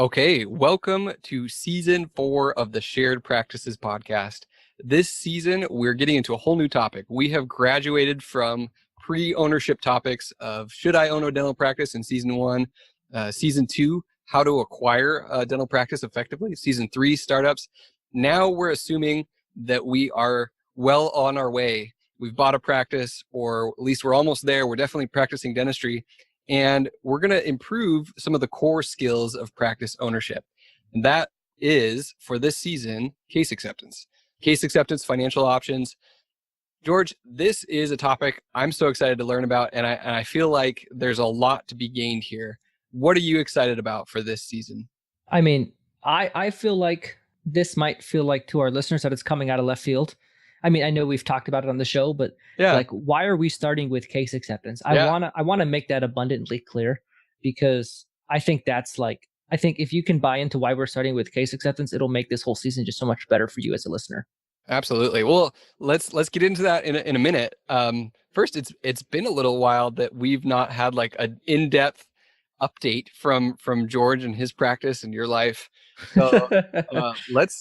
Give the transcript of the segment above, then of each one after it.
Okay, welcome to season 4 of the Shared Practices podcast. This season, we're getting into a whole new topic. We have graduated from pre-ownership topics of should I own a dental practice in season 1, season 2, how to acquire a dental practice effectively, season 3, startups. Now we're assuming that we are well on our way. We've bought a practice, or at least we're almost there. We're definitely practicing dentistry. And we're going to improve some of the core skills of practice ownership. And that is, for this season, case acceptance. Case acceptance, financial options. George, this is a topic I'm so excited to learn about, and I feel like there's a lot to be gained here. What are you excited about for this season? I mean, I feel like this might feel like to our listeners that it's coming out of left field. I mean, I know we've talked about it on the show, but Yeah, why are we starting with case acceptance? I yeah. wanna make that abundantly clear because I think I think if you can buy into why we're starting with case acceptance, it'll make this whole season just so much better for you as a listener. Absolutely. Well, let's get into that in a minute. First, it's been a little while that we've not had like an in-depth update from George and his practice and your life. So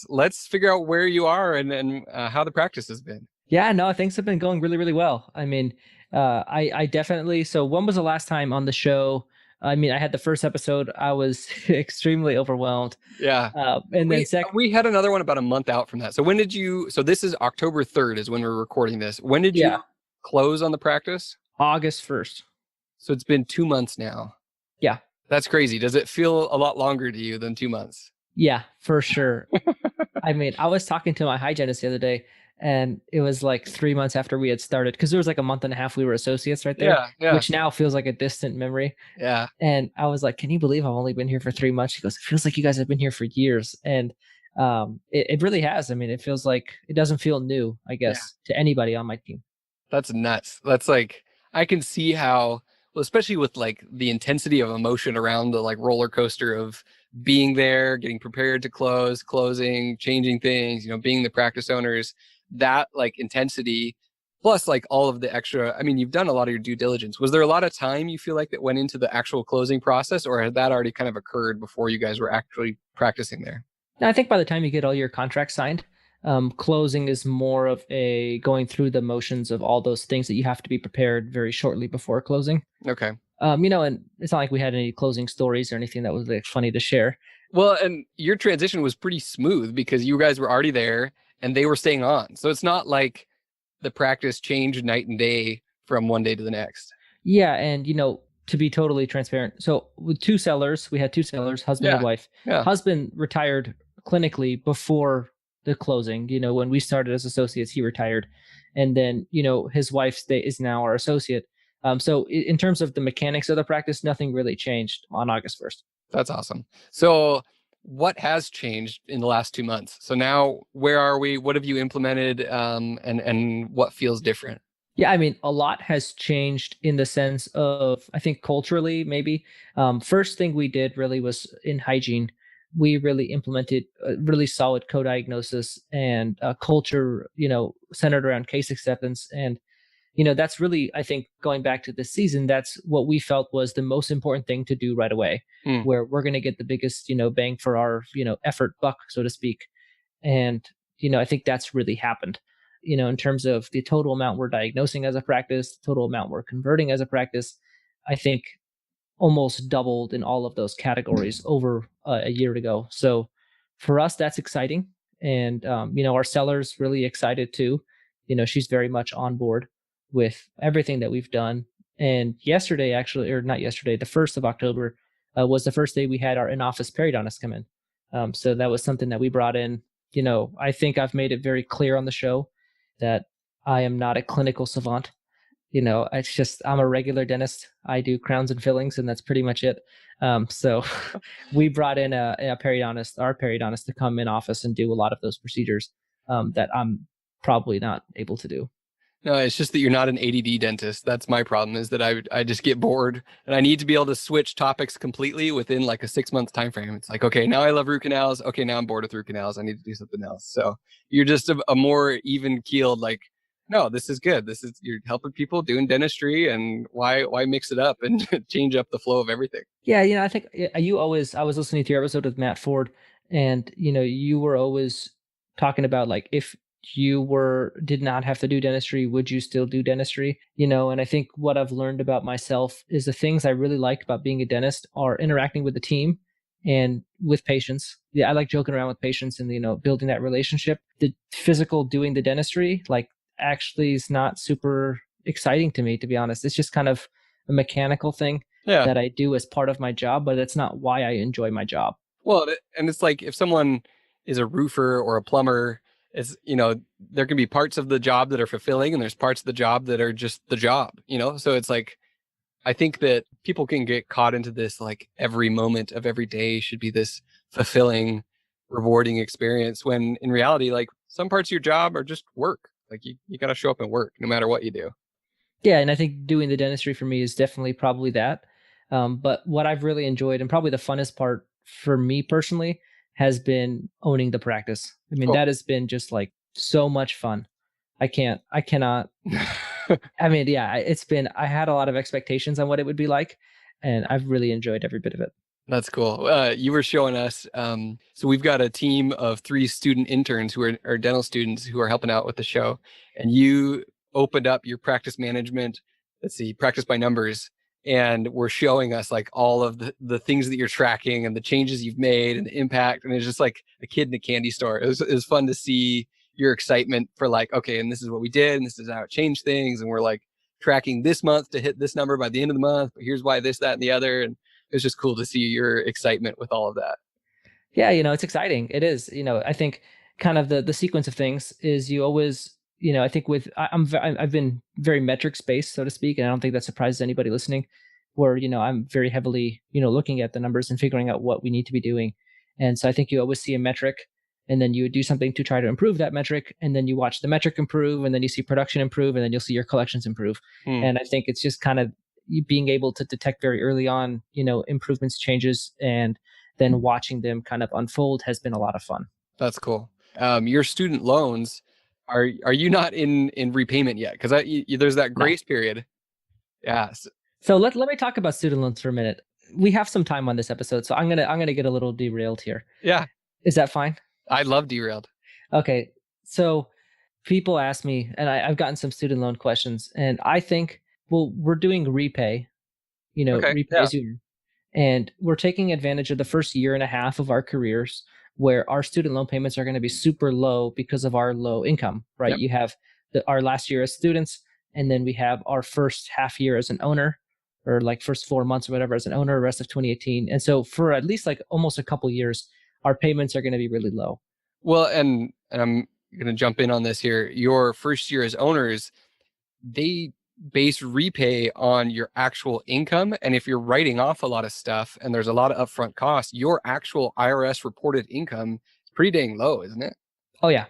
let's figure out where you are and how the practice has been. Yeah, no, things have been going really, really well. I mean, I definitely. So, when was the last time on the show? I mean, I had the first episode. I was extremely overwhelmed. Yeah. And then We had another one about a month out from that. So when did you? So this is October 3rd is when we're recording this. When did you yeah, close on the practice? August 1st. So it's been 2 months now. Yeah, That's crazy. Does it feel a lot longer to you than 2 months? yeah, for sure. I mean, I was talking to my hygienist the other day, and it was like 3 months after we had started because there was like a month and a half we were associates right there, Yeah, yeah, which now feels like a distant memory. yeah, And I was like, "Can you believe I've only been here for 3 months?" She goes, "It feels like you guys have been here for years," and it really has. I mean, it feels like it doesn't feel new, I yeah. guess, to anybody on my team. That's nuts. That's like I can see how, well, especially with like the intensity of emotion around the like roller coaster of being there, getting prepared to close, closing, changing things, being the practice owners, that like intensity, plus like all of the extra. I mean, you've done a lot of your due diligence. Was there a lot of time you feel like that went into the actual closing process, or had that already kind of occurred before you guys were actually practicing there? Now, I think by the time you get all your contracts signed, closing is more of a going through the motions of all those things that you have to be prepared very shortly before closing. Okay. And it's not like we had any closing stories or anything that was like funny to share. Well, and your transition was pretty smooth because you guys were already there and they were staying on. So it's not like the practice changed night and day from one day to the next. Yeah, and to be totally transparent, so with we had two sellers, husband and Yeah. wife. Yeah. Husband retired clinically before the closing. When we started as associates, he retired, and then his wife is now our associate. So in terms of the mechanics of the practice, nothing really changed on August 1st. That's awesome. So what has changed in the last 2 months? So now where are we? What have you implemented? And what feels different? Yeah, I mean, a lot has changed in the sense of, I think culturally, maybe. First thing we did really was in hygiene. We really implemented a really solid co-diagnosis and a culture, centered around case acceptance. And, that's really, I think, going back to this season, that's what we felt was the most important thing to do right away, Hmm. where we're going to get the biggest, bang for our, effort buck, so to speak. And, I think that's really happened, in terms of the total amount we're diagnosing as a practice, the total amount we're converting as a practice. I think almost doubled in all of those categories over a year ago. So for us, that's exciting. And, our seller's really excited too. She's very much on board with everything that we've done. And yesterday, actually, or not yesterday, the 1st of October was the first day we had our in-office periodontist come in. So that was something that we brought in. I think I've made it very clear on the show that I am not a clinical savant. It's just I'm a regular dentist. I do crowns and fillings, and that's pretty much it. So we brought in a periodontist, our periodontist, to come in office and do a lot of those procedures that I'm probably not able to do. No, it's just that you're not an ADD dentist. That's my problem, is that I just get bored and I need to be able to switch topics completely within like a 6 month time frame. It's like, okay, now I love root canals. Okay, now I'm bored with root canals. I need to do something else. So you're just a more even keeled, like no, this is good. This is, you're helping people doing dentistry, and why mix it up and change up the flow of everything? Yeah, I think I was listening to your episode with Matt Ford, and you were always talking about like if you did not have to do dentistry, would you still do dentistry? And I think what I've learned about myself is the things I really like about being a dentist are interacting with the team and with patients. Yeah, I like joking around with patients and building that relationship. The physical doing the dentistry, like, actually is not super exciting to me, to be honest. It's just kind of a mechanical thing Yeah. that I do as part of my job, but that's not why I enjoy my job. Well, and it's like if someone is a roofer or a plumber, it's, there can be parts of the job that are fulfilling and there's parts of the job that are just the job. So it's like, I think that people can get caught into this, like every moment of every day should be this fulfilling, rewarding experience, when in reality, like some parts of your job are just work. Like you got to show up and work no matter what you do. Yeah, and I think doing the dentistry for me is definitely probably that. But what I've really enjoyed and probably the funnest part for me personally has been owning the practice. I mean, Cool. that has been just like so much fun. I cannot. I mean, yeah, I had a lot of expectations on what it would be like, and I've really enjoyed every bit of it. That's cool. You were showing us. So we've got a team of 3 student interns who are dental students who are helping out with the show. And you opened up your practice management, let's see, practice by numbers, and were showing us like all of the things that you're tracking and the changes you've made and the impact. And it's just like a kid in a candy store. It was fun to see your excitement for like, okay, and this is what we did, and this is how it changed things. And we're like tracking this month to hit this number by the end of the month. But here's why this, that, and the other. And it's just cool to see your excitement with all of that. Yeah, it's exciting. It is. I think kind of the sequence of things is you always, I think with I've been very metrics based, so to speak, and I don't think that surprises anybody listening. Where I'm very heavily looking at the numbers and figuring out what we need to be doing, and so I think you always see a metric, and then you would do something to try to improve that metric, and then you watch the metric improve, and then you see production improve, and then you'll see your collections improve. And I think it's just kind of you being able to detect very early on, improvements, changes, and then watching them kind of unfold has been a lot of fun. That's cool. Your student loans, are you not in repayment yet? Because there's that No. grace period. Yeah. So let me talk about student loans for a minute. We have some time on this episode, so I'm gonna get a little derailed here. Yeah. Is that fine? I love derailed. Okay. So people ask me, and I've gotten some student loan questions, and I think, well, we're doing repay, Okay. repay Yeah. as you, and we're taking advantage of the first year and a half of our careers where our student loan payments are going to be super low because of our low income, right? Yep. You have our last year as students, and then we have our first half year as an owner, or like first 4 months or whatever as an owner, rest of 2018. And so for at least like almost a couple years, our payments are going to be really low. Well, and I'm going to jump in on this here. Your first year as owners, they base repay on your actual income. And if you're writing off a lot of stuff and there's a lot of upfront costs, your actual IRS reported income is pretty dang low, isn't it? Oh yeah.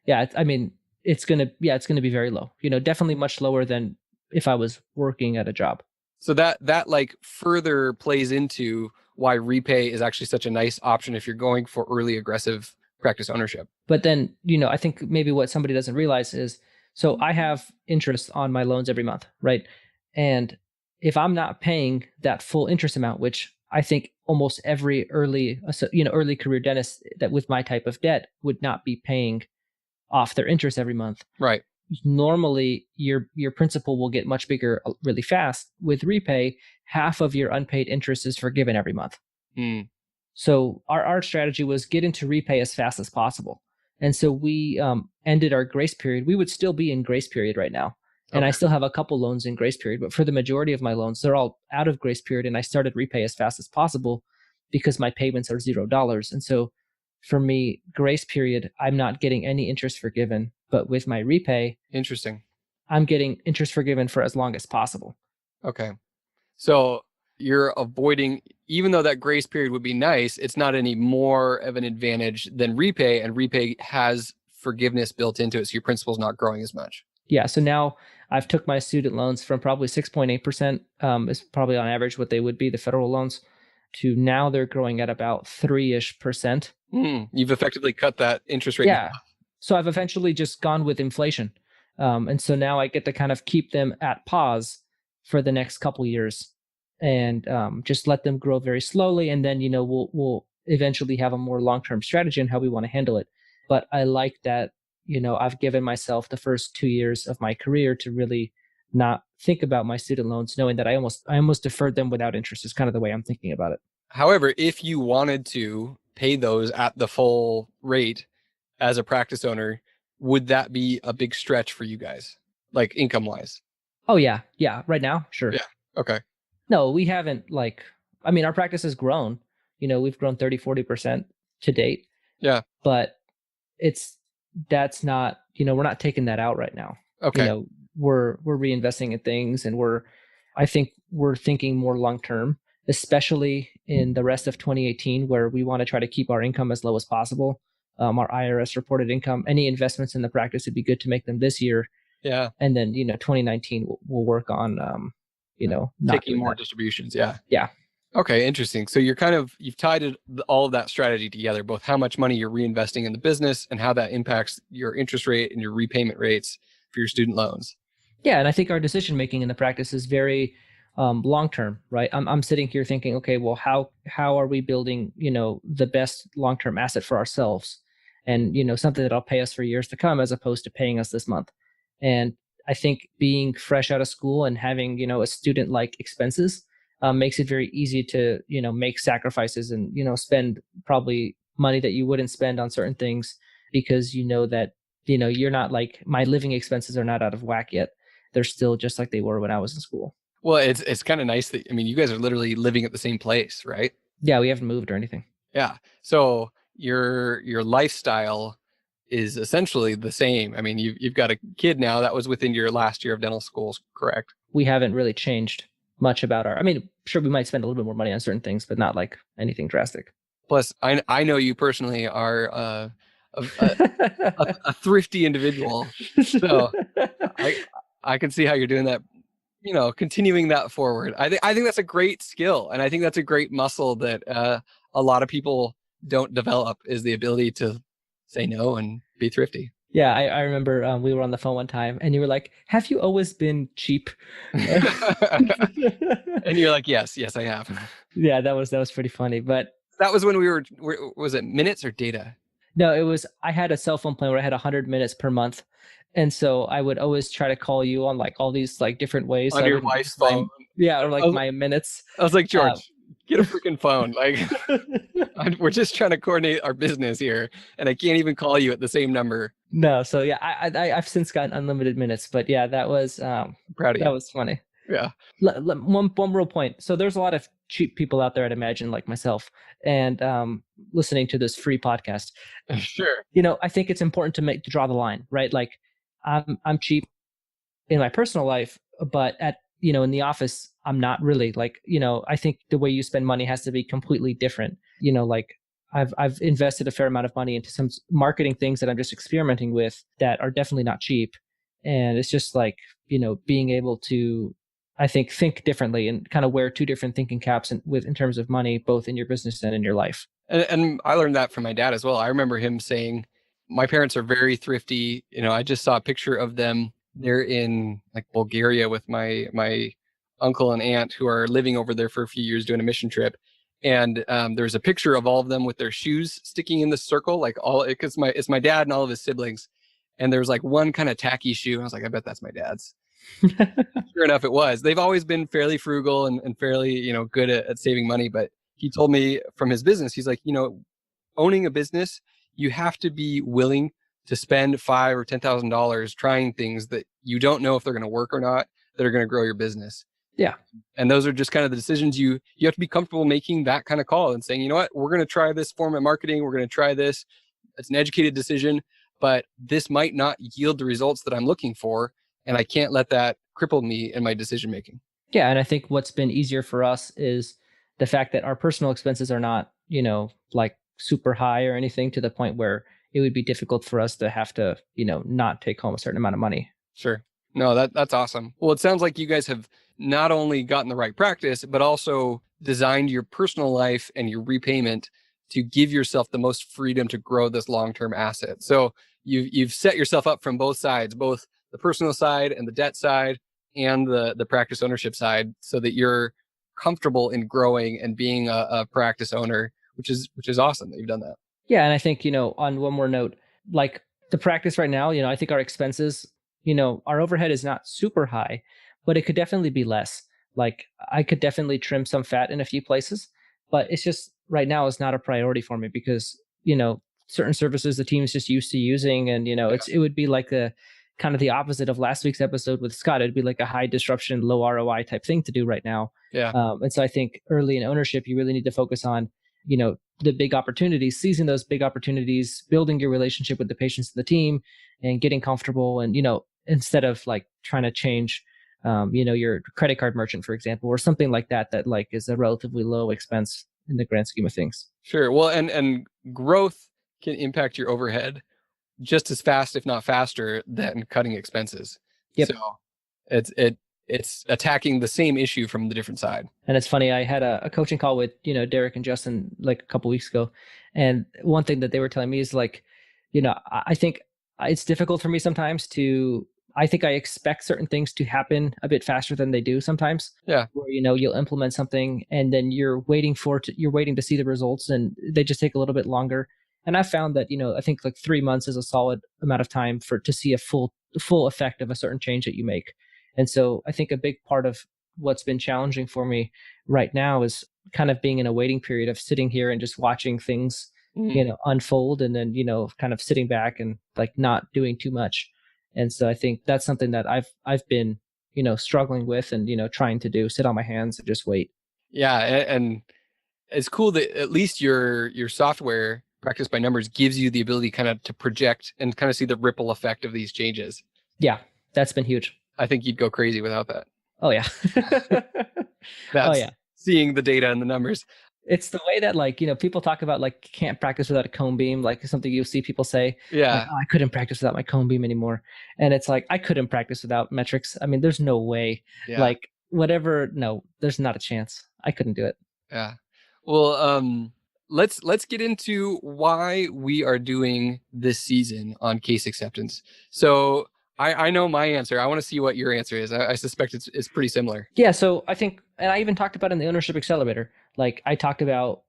Yeah. I mean, it's going to be very low, definitely much lower than if I was working at a job. So that like further plays into why repay is actually such a nice option if you're going for early aggressive practice ownership. But then, I think maybe what somebody doesn't realize is, so I have interest on my loans every month, right? And if I'm not paying that full interest amount, which I think almost every early career dentist that with my type of debt would not be paying off their interest every month. Right. Normally, your principal will get much bigger really fast. With repay, half of your unpaid interest is forgiven every month. So our strategy was get into repay as fast as possible. And so we ended our grace period. We would still be in grace period right now. And I still have a couple loans in grace period, but for the majority of my loans, they're all out of grace period. And I started repay as fast as possible because my payments are $0. And so for me, grace period, I'm not getting any interest forgiven. But with my repay, interesting, I'm getting interest forgiven for as long as possible. Okay. So you're avoiding, even though that grace period would be nice, it's not any more of an advantage than repay, and repay has forgiveness built into it, so your principal's not growing as much. Yeah, so now I've took my student loans from probably 6.8%, is probably on average what they would be, the federal loans, to now they're growing at about 3-ish%. You've effectively cut that interest rate. Yeah. So I've eventually just gone with inflation. And so now I get to kind of keep them at pause for the next couple years and just let them grow very slowly. And then, we'll eventually have a more long-term strategy on how we want to handle it. But I like that, I've given myself the first 2 years of my career to really not think about my student loans, knowing that I almost deferred them without interest is kind of the way I'm thinking about it. However, if you wanted to pay those at the full rate as a practice owner, would that be a big stretch for you guys, like income wise? Oh yeah. Yeah. Right now. Sure. Yeah. Okay. No, we haven't our practice has grown, we've grown 30-40% to date, Yeah. but that's not, we're not taking that out right now. Okay. We're reinvesting in things, and I think we're thinking more long-term, especially in the rest of 2018, where we want to try to keep our income as low as possible. Our IRS reported income, any investments in the practice, it'd be good to make them this year. Yeah. And then, 2019 we'll work on, not taking doing more that. distributions. Yeah. Yeah. Okay. Interesting. So you've tied all of that strategy together, both how much money you're reinvesting in the business and how that impacts your interest rate and your repayment rates for your student loans. Yeah, and I think our decision making in the practice is very long term, right? I'm sitting here thinking, okay, well, how are we building, the best long term asset for ourselves, and something that'll pay us for years to come, as opposed to paying us this month. And I think being fresh out of school and having a student like expenses makes it very easy to make sacrifices and spend probably money that you wouldn't spend on certain things, because that you're not like, my living expenses are not out of whack yet. They're still just like they were when I was in school. Well, it's kind of nice that, you guys are literally living at the same place, right? Yeah, we haven't moved or anything. Yeah. So your lifestyle is essentially the same. You've got a kid now. That was within your last year of dental school, correct? We haven't really changed much about sure, we might spend a little bit more money on certain things, but not like anything drastic. Plus, I know you personally are a thrifty individual, so I can see how you're doing that. Continuing that forward. I think that's a great skill, and I think that's a great muscle that a lot of people don't develop, is the ability to say no and be thrifty. Yeah, I remember we were on the phone one time, and you were like, "Have you always been cheap?" And you're like, yes, I have. Yeah, that was pretty funny. But that was when was it minutes or data? No, it was, I had a cell phone plan where I had 100 minutes per month. And so I would always try to call you on like all these like different ways. On your wife's phone. Yeah, or like my minutes. I was like, George, get a freaking phone. Like, we're just trying to coordinate our business here, and I can't even call you at the same number. No, so yeah, I've since gotten unlimited minutes, but yeah, that was proud of you. That was funny. Yeah. One real point. So there's a lot of cheap people out there, I'd imagine, like myself, and listening to this free podcast. Sure. I think it's important to draw the line, right? Like, I'm cheap in my personal life, but in the office, I'm not really. Like, I think the way you spend money has to be completely different. Like, I've invested a fair amount of money into some marketing things that I'm just experimenting with that are definitely not cheap. And it's just like, being able to, I think differently and kind of wear two different thinking caps in terms of money, both in your business and in your life. And I learned that from my dad as well. I remember him saying, my parents are very thrifty. I just saw a picture of them. They're in like Bulgaria with my uncle and aunt, who are living over there for a few years doing a mission trip. And there's a picture of all of them with their shoes sticking in the circle, like because it's my dad and all of his siblings. And there's like one kind of tacky shoe. I was like, I bet that's my dad's. Sure enough, it was. They've always been fairly frugal and fairly, good at saving money. But he told me from his business, he's like, owning a business, you have to be willing to spend $5,000 or $10,000 trying things that you don't know if they're going to work or not, that are going to grow your business. Yeah. And those are just kind of the decisions you have to be comfortable making that kind of call and saying, you know what, we're going to try this form of marketing. We're going to try this. It's an educated decision, but this might not yield the results that I'm looking for. And I can't let that cripple me in my decision making. Yeah. And I think what's been easier for us is the fact that our personal expenses are not, like super high or anything, to the point where it would be difficult for us to have to, not take home a certain amount of money. Sure. No, that's awesome. Well, it sounds like you guys have not only gotten the right practice, but also designed your personal life and your repayment to give yourself the most freedom to grow this long-term asset. So you've set yourself up from both sides, both the personal side and the debt side and the practice ownership side, so that you're comfortable in growing and being a practice owner, which is awesome that you've done that. Yeah, and I think, on one more note, like the practice right now, I think our expenses, our overhead is not super high, but it could definitely be less. Like I could definitely trim some fat in a few places, but it's just right now is not a priority for me because, certain services the team is just used to using, and it would be like a kind of the opposite of last week's episode with Scott. It'd be like a high disruption, low ROI type thing to do right now. Yeah. And so I think early in ownership, you really need to focus on, the big opportunities, seizing those big opportunities, building your relationship with the patients of the team, and getting comfortable. And instead of like trying to change, your credit card merchant, for example, or something like that, that like is a relatively low expense in the grand scheme of things. Sure. Well, and growth can impact your overhead just as fast, if not faster, than cutting expenses. Yep. So it's attacking the same issue from the different side. And it's funny, I had a coaching call with, Derek and Justin like a couple weeks ago. And one thing that they were telling me is like, I think it's difficult for me sometimes I think I expect certain things to happen a bit faster than they do sometimes. Yeah. Where, you'll implement something and then you're waiting to see the results, and they just take a little bit longer. And I found that, I think like 3 months is a solid amount of time to see a full effect of a certain change that you make. And so I think a big part of what's been challenging for me right now is kind of being in a waiting period of sitting here and just watching things, unfold, and then, kind of sitting back and like not doing too much. And so I think that's something that I've been, struggling with and, trying to do, sit on my hands and just wait. Yeah. And it's cool that at least your software, Practice by Numbers, gives you the ability kind of to project and kind of see the ripple effect of these changes. Yeah, that's been huge. I think you'd go crazy without that. Oh yeah. That's seeing the data and the numbers. It's the way that like, people talk about like can't practice without a cone beam, like something you'll see people say. Yeah. Like, oh, I couldn't practice without my cone beam anymore. And it's like, I couldn't practice without metrics. I mean, there's no way. Yeah. Like whatever, no, there's not a chance. I couldn't do it. Yeah. Well, let's get into why we are doing this season on case acceptance. So I know my answer. I want to see what your answer is. I suspect it's pretty similar. Yeah. So I think, and I even talked about in the ownership accelerator, like I talked about,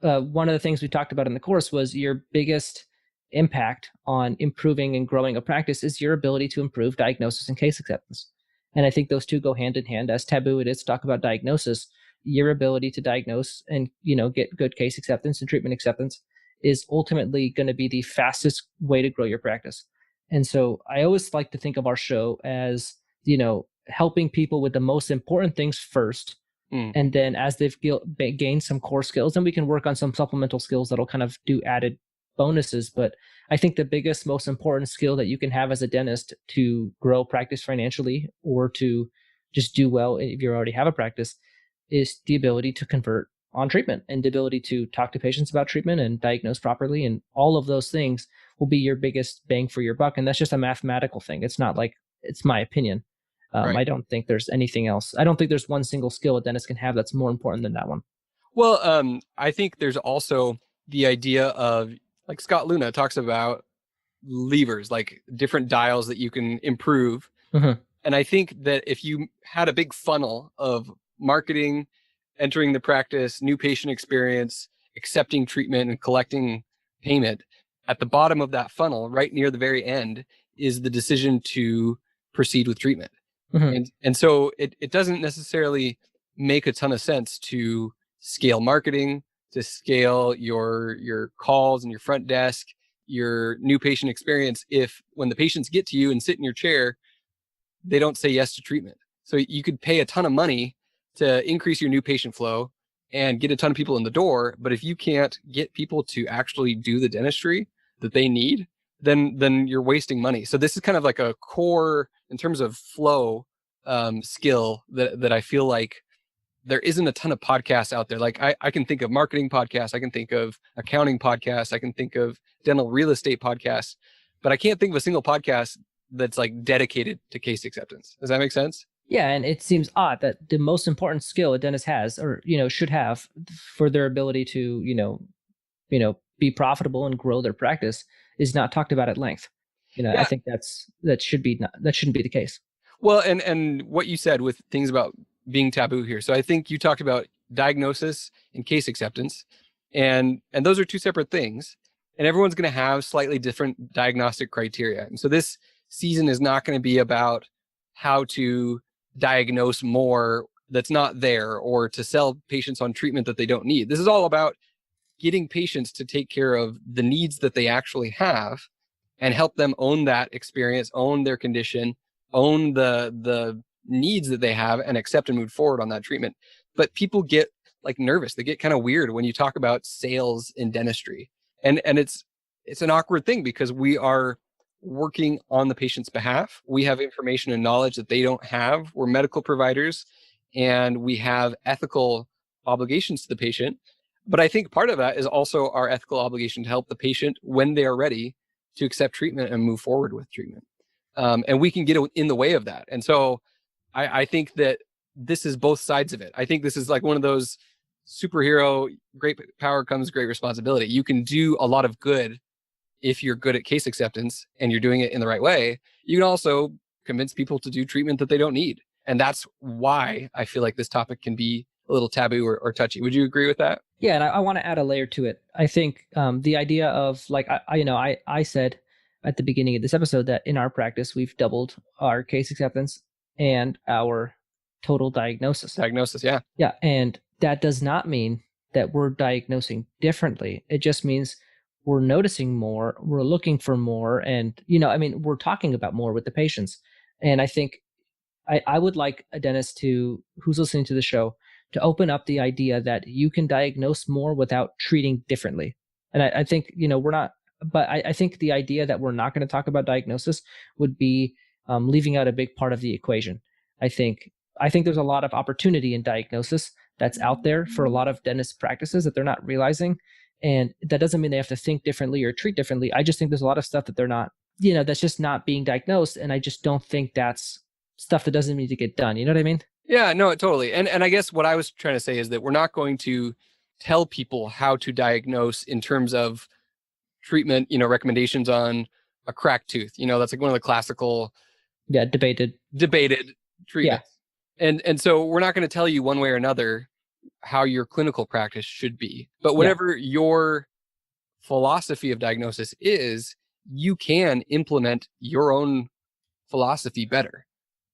one of the things we talked about in the course was your biggest impact on improving and growing a practice is your ability to improve diagnosis and case acceptance. And I think those two go hand in hand. As taboo it is to talk about diagnosis, your ability to diagnose and, get good case acceptance and treatment acceptance is ultimately going to be the fastest way to grow your practice. And so I always like to think of our show as, helping people with the most important things first. And then as they've gained some core skills, then we can work on some supplemental skills that'll kind of do added bonuses. But I think the biggest, most important skill that you can have as a dentist to grow practice financially or to just do well if you already have a practice is the ability to convert on treatment and the ability to talk to patients about treatment and diagnose properly. And all of those things will be your biggest bang for your buck. And that's just a mathematical thing. It's not like, it's my opinion. Right. I don't think there's anything else. I don't think there's one single skill a dentist can have that's more important than that one. Well, I think there's also the idea of, like Scott Luna talks about, levers, like different dials that you can improve. Mm-hmm. And I think that if you had a big funnel of marketing, entering the practice, new patient experience, accepting treatment, and collecting payment, at the bottom of that funnel, right near the very end, is the decision to proceed with treatment. Mm-hmm. And so it doesn't necessarily make a ton of sense to scale marketing, to scale your calls and your front desk, your new patient experience, if when the patients get to you and sit in your chair, they don't say yes to treatment. So you could pay a ton of money to increase your new patient flow and get a ton of people in the door. But if you can't get people to actually do the dentistry that they need, then you're wasting money. So this is kind of like a core in terms of flow skill that I feel like there isn't a ton of podcasts out there. Like I can think of marketing podcasts, I can think of accounting podcasts, I can think of dental real estate podcasts, but I can't think of a single podcast that's like dedicated to case acceptance. Does that make sense? Yeah, and it seems odd that the most important skill a dentist has, or should have, for their ability to be profitable and grow their practice, is not talked about at length. I Yeah. think that should be not, that shouldn't be the case. Well, and what you said with things about being taboo here. So I think you talked about diagnosis and case acceptance, and those are two separate things. And everyone's going to have slightly different diagnostic criteria. And so this season is not going to be about how to diagnose more that's not there or to sell patients on treatment that they don't need. This is all about getting patients to take care of the needs that they actually have and help them own that experience, own their condition, own the needs that they have, and accept and move forward on that treatment. But people get like nervous. They get kind of weird when you talk about sales in dentistry. And it's an awkward thing because we are working on the patient's behalf. We have information and knowledge that they don't have. We're medical providers and we have ethical obligations to the patient. But I think part of that is also our ethical obligation to help the patient when they are ready to accept treatment and move forward with treatment. And we can get in the way of that. And so I think that this is both sides of it. I think this is like one of those superhero, great power comes great responsibility. You can do a lot of good if you're good at case acceptance and you're doing it in the right way. You can also convince people to do treatment that they don't need. And that's why I feel like this topic can be a little taboo or touchy. Would you agree with that? Yeah, and I want to add a layer to it. I think the idea of like I said at the beginning of this episode that in our practice we've doubled our case acceptance and our total diagnosis. Yeah. Yeah, and that does not mean that we're diagnosing differently. It just means we're noticing more, we're looking for more, and we're talking about more with the patients. And I think I would like a dentist who's listening to the show to open up the idea that you can diagnose more without treating differently. And I think, we're not, but I think the idea that we're not going to talk about diagnosis would be leaving out a big part of the equation. I think there's a lot of opportunity in diagnosis that's out there for a lot of dentist practices that they're not realizing. And that doesn't mean they have to think differently or treat differently. I just think there's a lot of stuff that they're not, that's just not being diagnosed. And I just don't think that's stuff that doesn't need to get done. You know what I mean? Yeah, no, totally. And I guess what I was trying to say is that we're not going to tell people how to diagnose in terms of treatment, recommendations on a cracked tooth. That's like one of the classical debated treatments. Yeah. And so we're not going to tell you one way or another how your clinical practice should be. But whatever your philosophy of diagnosis is, you can implement your own philosophy better.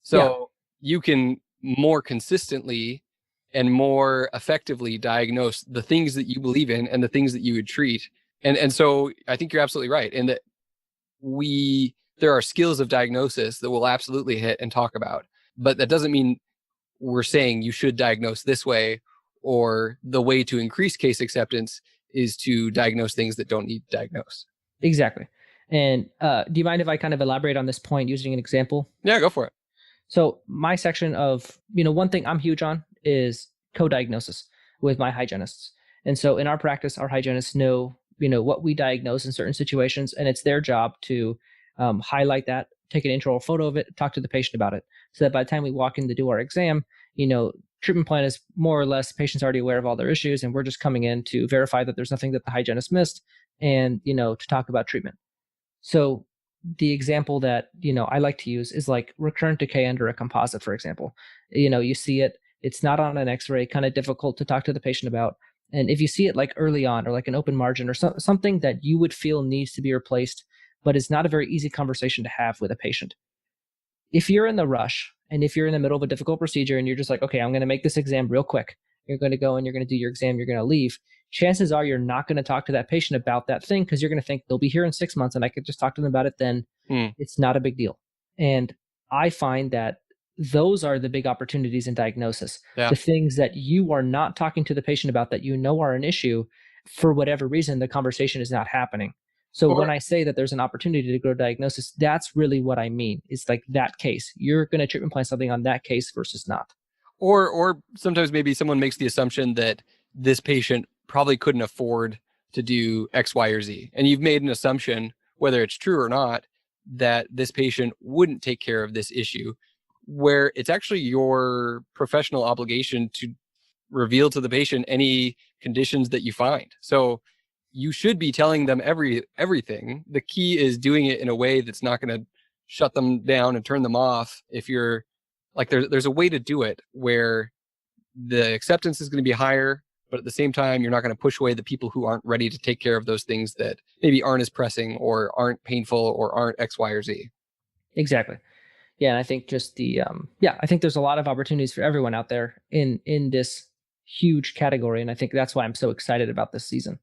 So you can more consistently and more effectively diagnose the things that you believe in and the things that you would treat. And so I think you're absolutely right in that there are skills of diagnosis that we'll absolutely hit and talk about, but that doesn't mean we're saying you should diagnose this way or the way to increase case acceptance is to diagnose things that don't need diagnosed. Exactly. And do you mind if I kind of elaborate on this point using an example? Yeah, go for it. So my section of, one thing I'm huge on is co-diagnosis with my hygienists. And so in our practice, our hygienists know, what we diagnose in certain situations, and it's their job to highlight that, take an intraoral photo of it, talk to the patient about it. So that by the time we walk in to do our exam, treatment plan is more or less patient's already aware of all their issues, and we're just coming in to verify that there's nothing that the hygienist missed and, to talk about treatment. So the example that, I like to use is like recurrent decay under a composite, for example. You see it, it's not on an x-ray, kind of difficult to talk to the patient about. And if you see it like early on or like an open margin or something that you would feel needs to be replaced, but it's not a very easy conversation to have with a patient. If you're in the rush and if you're in the middle of a difficult procedure and you're just like, okay, I'm going to make this exam real quick. You're going to go and you're going to do your exam, you're going to leave. Chances are you're not going to talk to that patient about that thing because you're going to think they'll be here in 6 months and I could just talk to them about it then. It's not a big deal. And I find that those are the big opportunities in diagnosis. Yeah. The things that you are not talking to the patient about that are an issue, for whatever reason, the conversation is not happening. So when I say that there's an opportunity to go to diagnosis, that's really what I mean. It's like that case. You're going to treatment plan something on that case versus not. Or sometimes maybe someone makes the assumption that this patient probably couldn't afford to do X, Y, or Z. And you've made an assumption, whether it's true or not, that this patient wouldn't take care of this issue, where it's actually your professional obligation to reveal to the patient any conditions that you find. So you should be telling them everything. The key is doing it in a way that's not going to shut them down and turn them off. If you're like, there's a way to do it where the acceptance is going to be higher, but at the same time, you're not going to push away the people who aren't ready to take care of those things that maybe aren't as pressing or aren't painful or aren't X, Y, or Z. Exactly. Yeah, and I think just I think there's a lot of opportunities for everyone out there in this huge category, and I think that's why I'm so excited about this season.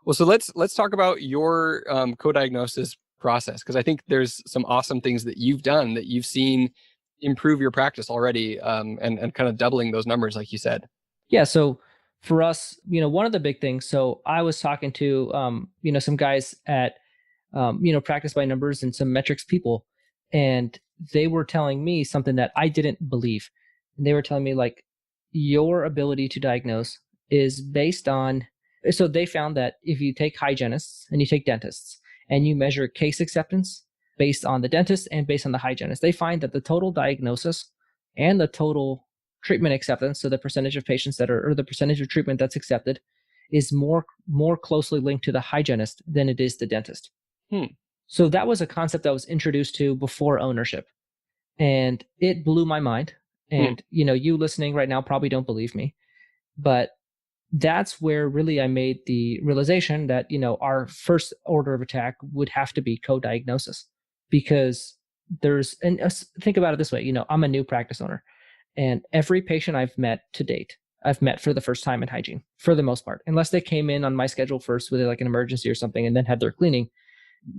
Well, so let's talk about your co-diagnosis process, because I think there's some awesome things that you've done that you've seen improve your practice already, and kind of doubling those numbers, like you said. Yeah, so for us, one of the big things. So I was talking to some guys at Practice by Numbers and some metrics people, and they were telling me something that I didn't believe. And they were telling me like your ability to diagnose is based on. So they found that if you take hygienists and you take dentists and you measure case acceptance based on the dentist and based on the hygienist, they find that the total diagnosis and the total treatment acceptance, so the percentage of patients that are, or the percentage of treatment that's accepted, is more closely linked to the hygienist than it is the dentist. So that was a concept that was introduced to before ownership, and it blew my mind. And you listening right now probably don't believe me, but that's where really I made the realization that our first order of attack would have to be co-diagnosis, because think about it this way. I'm a new practice owner, and every patient I've met to date, I've met for the first time in hygiene, for the most part, unless they came in on my schedule first with like an emergency or something and then had their cleaning.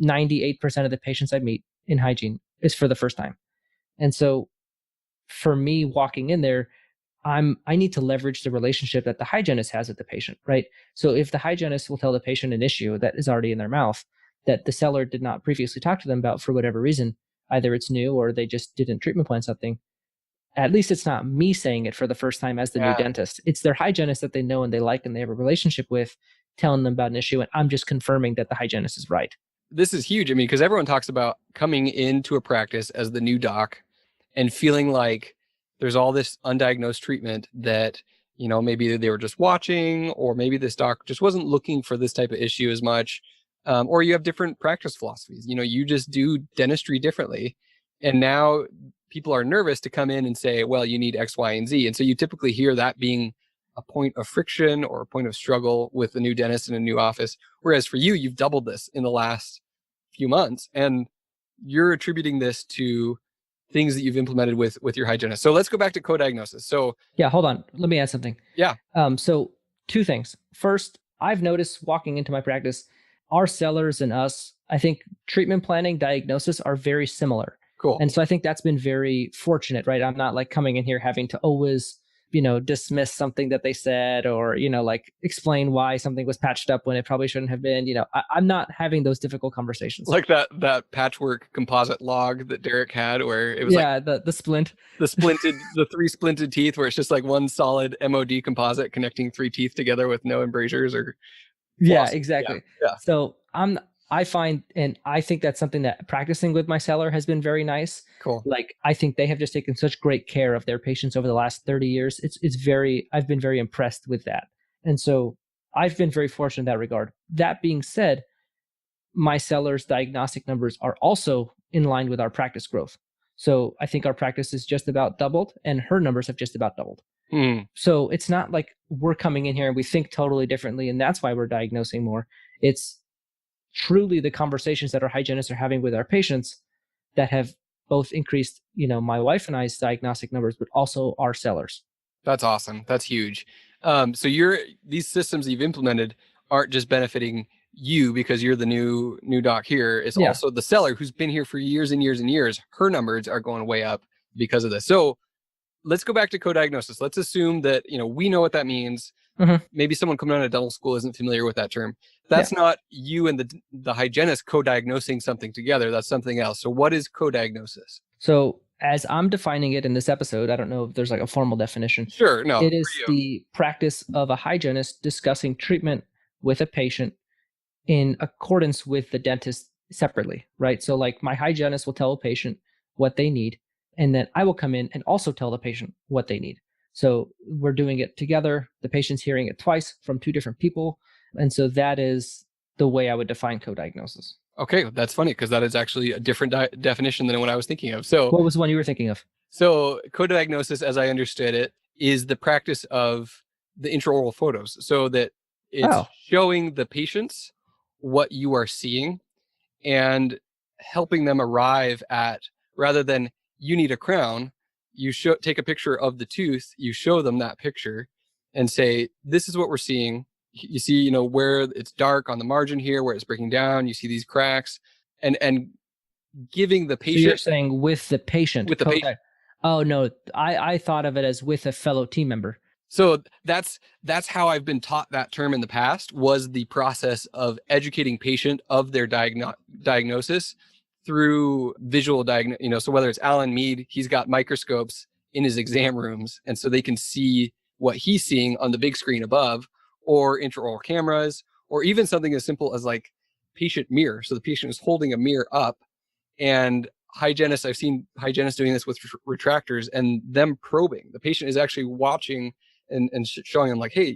98% of the patients I meet in hygiene is for the first time. And so for me walking in there, I need to leverage the relationship that the hygienist has with the patient, right? So if the hygienist will tell the patient an issue that is already in their mouth that the seller did not previously talk to them about for whatever reason, either it's new or they just didn't treatment plan something, at least it's not me saying it for the first time as the new dentist. It's their hygienist that they know and they like and they have a relationship with telling them about an issue, and I'm just confirming that the hygienist is right. This is huge. I mean, because everyone talks about coming into a practice as the new doc and feeling like there's all this undiagnosed treatment that, maybe they were just watching, or maybe this doc just wasn't looking for this type of issue as much. Or you have different practice philosophies. You just do dentistry differently. And now people are nervous to come in and say, well, you need X, Y, and Z. And so you typically hear that being a point of friction or a point of struggle with a new dentist in a new office. Whereas for you, you've doubled this in the last few months, and you're attributing this to things that you've implemented with your hygienist. So let's go back to co-diagnosis. So yeah, hold on. Let me add something. Yeah. So two things. First, I've noticed walking into my practice, our sellers and us, I think treatment planning, diagnosis are very similar. Cool. And so I think that's been very fortunate, right? I'm not like coming in here having to always, dismiss something that they said, or, like explain why something was patched up when it probably shouldn't have been. I'm not having those difficult conversations. Like that patchwork composite log that Derek had, where it was the splint, the three splinted teeth, where it's just like one solid MOD composite connecting three teeth together with no embrasures or. Yeah, exactly. Yeah. So I find, and I think that's something that practicing with my seller has been very nice. Cool. Like, I think they have just taken such great care of their patients over the last 30 years. I've been very impressed with that. And so I've been very fortunate in that regard. That being said, my seller's diagnostic numbers are also in line with our practice growth. So I think our practice is just about doubled and her numbers have just about doubled. So it's not like we're coming in here and we think totally differently, and that's why we're diagnosing more. It's truly the conversations that our hygienists are having with our patients that have both increased, my wife and I's diagnostic numbers, but also our sellers. That's awesome. That's huge. So these systems you've implemented aren't just benefiting you because you're the new doc here. It's also the seller who's been here for years and years and years. Her numbers are going way up because of this. So let's go back to co-diagnosis. Let's assume that, we know what that means. Maybe someone coming out of dental school isn't familiar with that term. That's not you and the hygienist co-diagnosing something together. That's something else. So what is co-diagnosis? So as I'm defining it in this episode, I don't know if there's like a formal definition. Sure, no. It is the practice of a hygienist discussing treatment with a patient in accordance with the dentist separately, right? So like my hygienist will tell a patient what they need, and then I will come in and also tell the patient what they need. So we're doing it together. The patient's hearing it twice from two different people. And so that is the way I would define co-diagnosis. Okay, that's funny because that is actually a different definition than what I was thinking of. So, What was the one you were thinking of? so co-diagnosis, as I understood it, is the practice of the intraoral photos, so that it's Oh, showing the patients what you are seeing and helping them arrive at, rather than you need a crown, you take a picture of the tooth, you show them that picture and say, this is what we're seeing. You see, where it's dark on the margin here, where it's breaking down, you see these cracks, and giving the so you're patient saying with the patient with the patient. Oh no, I thought of it as with a fellow team member. So that's how I've been taught that term in the past, was the process of educating patient of their diagnosis through visual so whether it's Alan Mead, he's got microscopes in his exam rooms, and so they can see what he's seeing on the big screen above, or intraoral cameras, or even something as simple as like patient mirror. So the patient is holding a mirror up, and hygienists, I've seen hygienists doing this with retractors, and them probing. The patient is actually watching and showing them like, hey,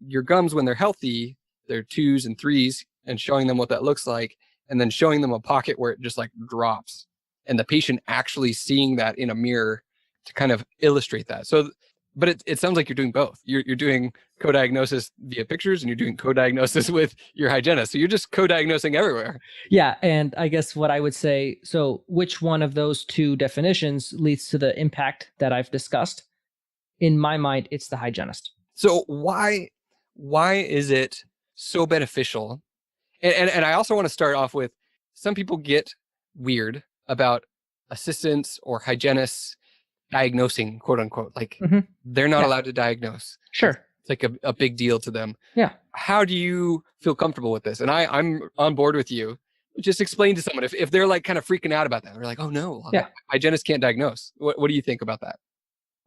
your gums when they're healthy, they're twos and threes, and showing them what that looks like, and then showing them a pocket where it just like drops, and the patient actually seeing that in a mirror to kind of illustrate that. So, but it sounds like you're doing both. You're doing co-diagnosis via pictures, and you're doing co-diagnosis with your hygienist. So you're just co-diagnosing everywhere. Yeah, and I guess what I would say, so which one of those two definitions leads to the impact that I've discussed? In my mind, it's the hygienist. So why is it so beneficial? And I also want to start off with, some people get weird about assistants or hygienists diagnosing, quote unquote, like they're not Yeah, allowed to diagnose. sure. It's like a big deal to them. Yeah. How do you feel comfortable with this? And I'm on board with you. Just explain to someone if they're like kind of freaking out about that. They're like, oh no, Yeah. hygienists can't diagnose. What do you think about that?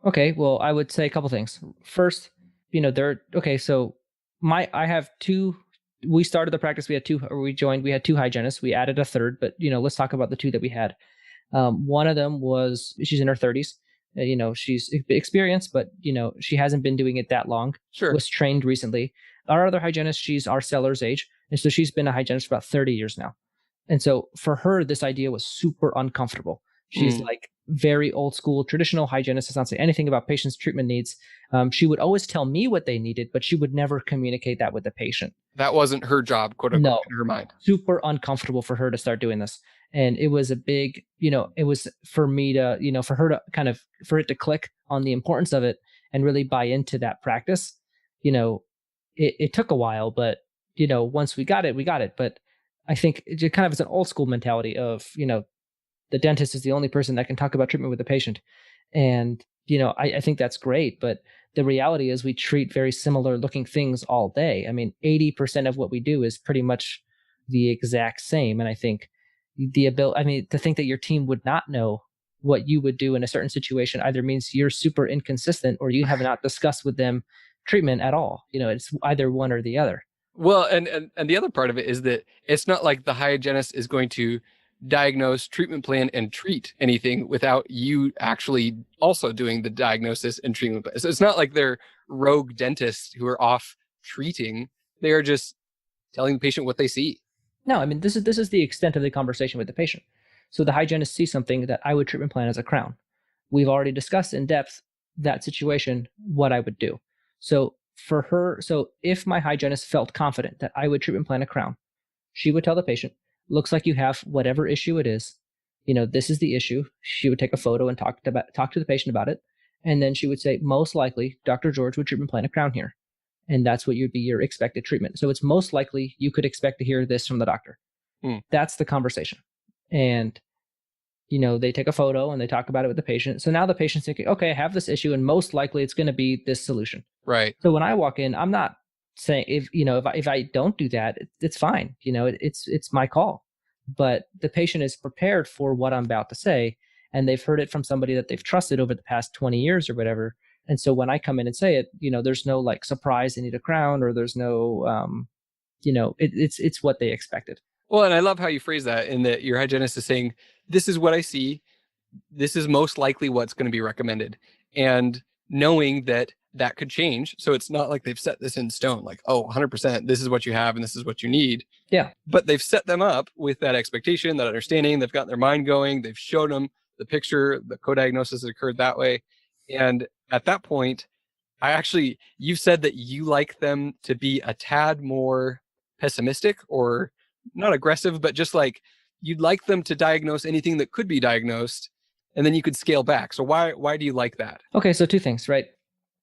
Okay, well, I would say a couple things. First, so I have two. We started the practice. We had two, or we joined. We had two hygienists. We added a third, but let's talk about the two that we had. One of them she's in her 30s. She's experienced, but she hasn't been doing it that long. Sure. Was trained recently. Our other hygienist, she's our seller's age, and so she's been a hygienist for about 30 years now. And so for her, this idea was super uncomfortable. She's like very old school, traditional hygienist, does not say anything about patients' treatment needs. She would always tell me what they needed, but she would never communicate that with the patient. That wasn't her job, quote unquote, No, in her mind. super uncomfortable for her to start doing this. And it was a big, it was for me to, for her to for it to click on the importance of it and really buy into that practice. It took a while, but, once we got it, we got it. But I think it kind of is an old school mentality of, the dentist is the only person that can talk about treatment with the patient. And, I think that's great. But the reality is we treat very similar looking things all day. I mean, 80% of what we do is pretty much the exact same. And I think to think that your team would not know what you would do in a certain situation either means you're super inconsistent or you have not discussed with them treatment at all. It's either one or the other. Well, and the other part of it is that it's not like the hygienist is going to diagnose, treatment plan, and treat anything without you actually also doing the diagnosis and treatment. So it's not like they're rogue dentists who are off treating. They are just telling the patient what they see. No, I mean, this is the extent of the conversation with the patient. So the hygienist sees something that I would treatment plan as a crown. We've already discussed in depth that situation, what I would do. So for her, so if my hygienist felt confident that I would treatment plan a crown, she would tell the patient, looks like you have whatever issue it is. This is the issue. She would take a photo and talk to the patient about it. And then she would say, most likely, Dr. George would treatment plan a crown here. And that's what would be your expected treatment. So it's most likely you could expect to hear this from the doctor. That's the conversation. And, they take a photo and they talk about it with the patient. So now the patient's thinking, okay, I have this issue and most likely it's going to be this solution. Right. So when I walk in, I'm not saying if I don't do that, it's fine. It's my call. But the patient is prepared for what I'm about to say. And they've heard it from somebody that they've trusted over the past 20 years or whatever. And so when I come in and say it, there's no like surprise, they need a crown, or there's no, it's what they expected. Well, and I love how you phrase that in that your hygienist is saying, this is what I see. This is most likely what's going to be recommended. And knowing that that could change. So it's not like they've set this in stone, like, oh, 100%, this is what you have and this is what you need. Yeah. But they've set them up with that expectation, that understanding. They've got their mind going. They've shown them the picture, the co-diagnosis that occurred that way. And at that point, you said that you like them to be a tad more pessimistic, or not aggressive, but just like you'd like them to diagnose anything that could be diagnosed, and then you could scale back. So why do you like that? Okay, so two things, right?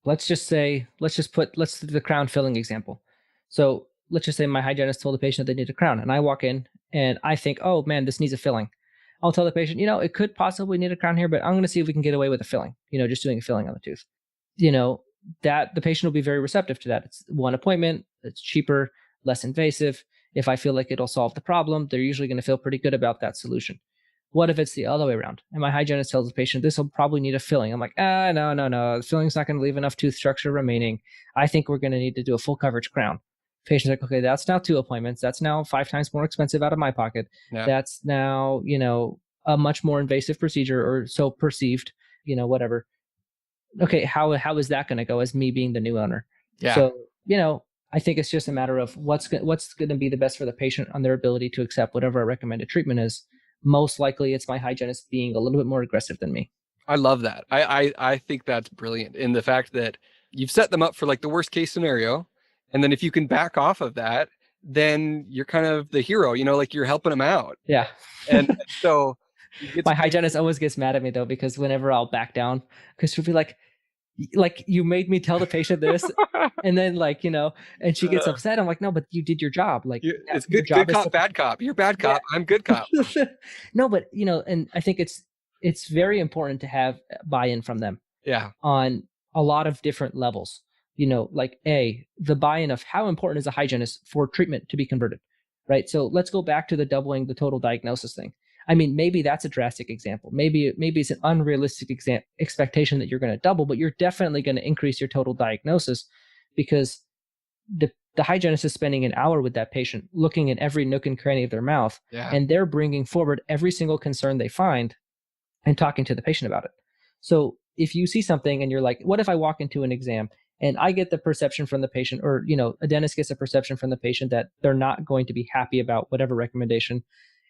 Let's do the crown filling example. So let's just say my hygienist told the patient they need a crown, and I walk in and I think, oh man, this needs a filling. I'll tell the patient, it could possibly need a crown here, but I'm going to see if we can get away with a filling, just doing a filling on the tooth. That the patient will be very receptive to that. It's one appointment, it's cheaper, less invasive. If I feel like it'll solve the problem, they're usually going to feel pretty good about that solution. What if it's the other way around? And my hygienist tells the patient, this will probably need a filling. I'm like, no. The filling's not going to leave enough tooth structure remaining. I think we're going to need to do a full coverage crown. Patient's like, okay, that's now 2 appointments. That's now 5 times more expensive out of my pocket. Yeah. That's now, a much more invasive procedure, or so perceived, whatever. Okay, how is that going to go as me being the new owner? Yeah. So, I think it's just a matter of what's going to be the best for the patient on their ability to accept whatever a recommended treatment is. Most likely it's my hygienist being a little bit more aggressive than me. I love that. I think that's brilliant in the fact that you've set them up for like the worst case scenario. And then if you can back off of that, then you're kind of the hero, like you're helping them out. Yeah. And so my hygienist always gets mad at me though, because whenever I'll back down, because she'll be like, you made me tell the patient this, and then and she gets upset. I'm like, no, but you did your job. Like, it's good cop, bad cop. You're bad cop. Yeah. I'm good cop. No, but and I think it's very important to have buy-in from them. Yeah. On a lot of different levels. The buy-in of how important is a hygienist for treatment to be converted, right? So let's go back to the doubling the total diagnosis thing. I mean, maybe that's a drastic example. Maybe it's an unrealistic expectation that you're going to double, but you're definitely going to increase your total diagnosis, because the hygienist is spending an hour with that patient, looking at every nook and cranny of their mouth, and they're bringing forward every single concern they find and talking to the patient about it. So if you see something and you're like, what if I walk into an exam and I get the perception from the patient, or, a dentist gets a perception from the patient that they're not going to be happy about whatever recommendation,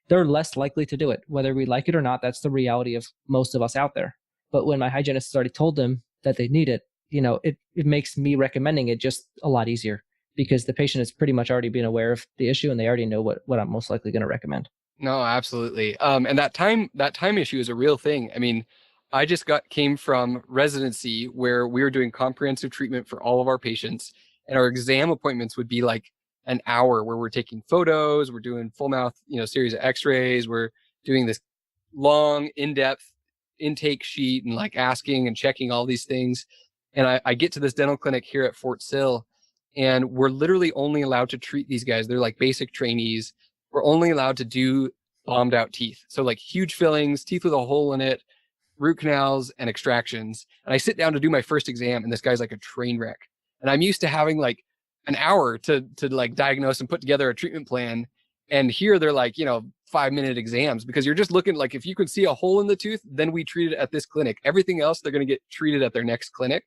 they're less likely to do it, whether we like it or not. That's the reality of most of us out there. But when my hygienist has already told them that they need it, it makes me recommending it just a lot easier, because the patient has pretty much already been aware of the issue and they already know what I'm most likely going to recommend. No, absolutely. And that time issue is a real thing. I mean, I just came from residency where we were doing comprehensive treatment for all of our patients, and our exam appointments would be like an hour where we're taking photos, we're doing full mouth, series of x-rays, we're doing this long, in-depth intake sheet and like asking and checking all these things. And I get to this dental clinic here at Fort Sill, and we're literally only allowed to treat these guys. They're like basic trainees. We're only allowed to do bombed out teeth. So like huge fillings, teeth with a hole in it, root canals and extractions. And I sit down to do my first exam, and this guy's like a train wreck. And I'm used to having like an hour to like diagnose and put together a treatment plan. And here they're like, 5-minute exams, because you're just looking like, if you can see a hole in the tooth, then we treat it at this clinic. Everything else, they're going to get treated at their next clinic.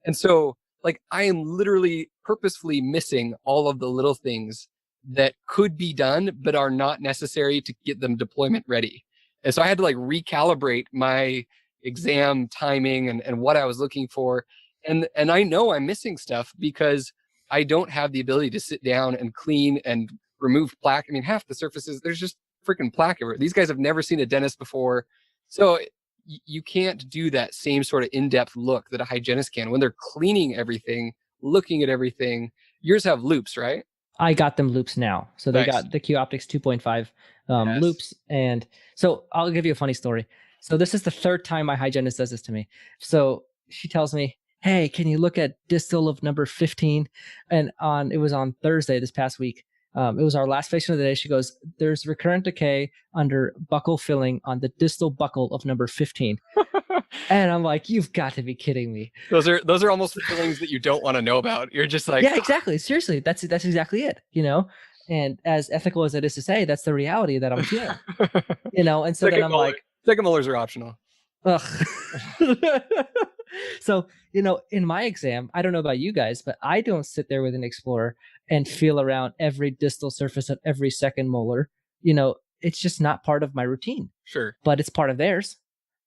And so like, I am literally purposefully missing all of the little things that could be done, but are not necessary to get them deployment ready. And so I had to like recalibrate my exam timing and what I was looking for. And I know I'm missing stuff because I don't have the ability to sit down and clean and remove plaque. I mean, half the surfaces, there's just freaking plaque everywhere. These guys have never seen a dentist before. So you can't do that same sort of in-depth look that a hygienist can when they're cleaning everything, looking at everything. Yours have loops, right? I got them loops now. So they got the Q-Optics 2.5 loops. And so I'll give you a funny story. So this is the third time my hygienist does this to me. So she tells me, hey, can you look at distal of number 15? And it was on Thursday this past week. It was our last patient of the day. She goes, there's recurrent decay under buccal filling on the distal buccal of number 15. And I'm like, you've got to be kidding me. Those are almost feelings that you don't want to know about. You're just like, Yeah, exactly. Seriously, that's exactly it, you know? And as ethical as it is to say, that's the reality that I'm feeling, you know? And so then second I'm molar, like, second molars are optional. ugh. So, you know, in my exam, I don't know about you guys, but I don't sit there with an Explorer and feel around every distal surface of every second molar. You know, it's just not part of my routine, Sure. but it's part of theirs.